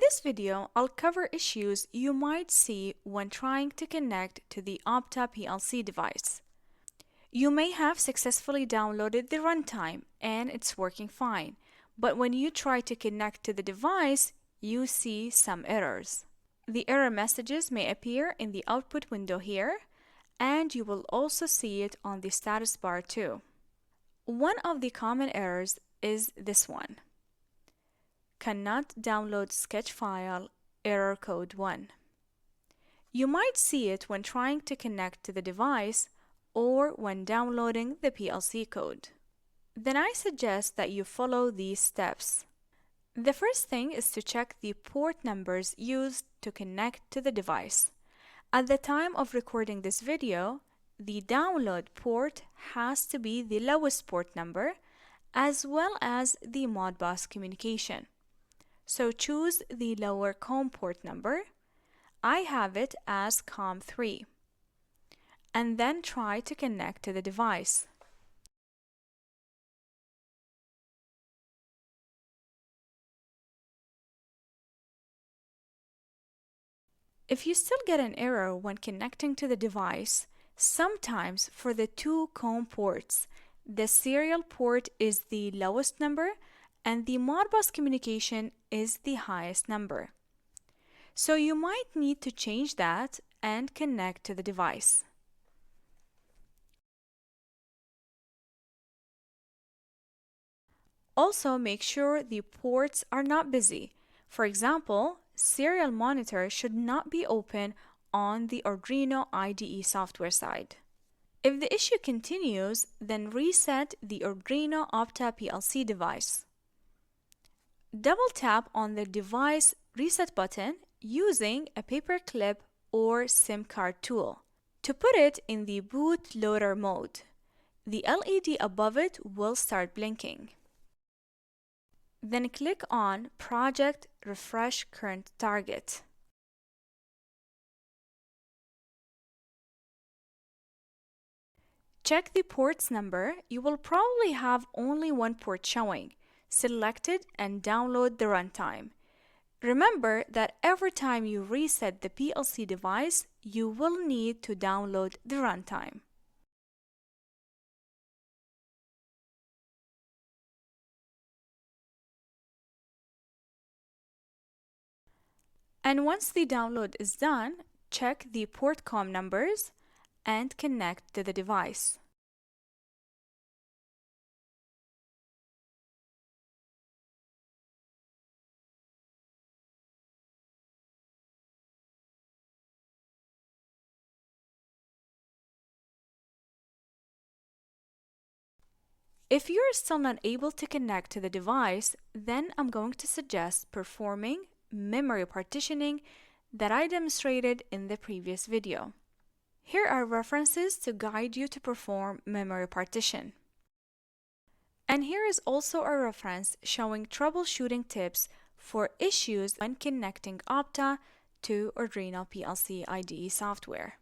this video, I'll cover issues you might see when trying to connect to the Opta PLC device. You may have successfully downloaded the runtime and it's working fine, but when you try to connect to the device, you see some errors. The error messages may appear in the output window here, and you will also see it on the status bar too. One of the common errors is this one. Cannot download sketch file, error code 1. You might see it when trying to connect to the device or when downloading the PLC code. Then I suggest that you follow these steps. The first thing is to check the port numbers used to connect to the device. At the time of recording this video, the download port has to be the lowest port number as well as the Modbus communication. So choose the lower COM port number. I have it as COM3. And then try to connect to the device. If you still get an error when connecting to the device, sometimes for the two COM ports, the serial port is the lowest number and the Modbus communication is the highest number. So you might need to change that and connect to the device. Also, make sure the ports are not busy. For example, serial monitor should not be open on the Arduino IDE software side. If the issue continues, then reset the Arduino Opta PLC device. Double tap on the device reset button using a paper clip or SIM card tool to put it in the boot loader mode. The LED above it will start blinking. Then click on Project Refresh Current Target. Check the port's number. You will probably have only one port showing. Select it and download the runtime. Remember that every time you reset the PLC device, you will need to download the runtime. And once the download is done, check the port COM numbers and connect to the device. If you're still not able to connect to the device, then I'm going to suggest performing memory partitioning that I demonstrated in the previous video. Here are references to guide you to perform memory partition. And here is also a reference showing troubleshooting tips for issues when connecting Opta to Arduino PLC IDE software.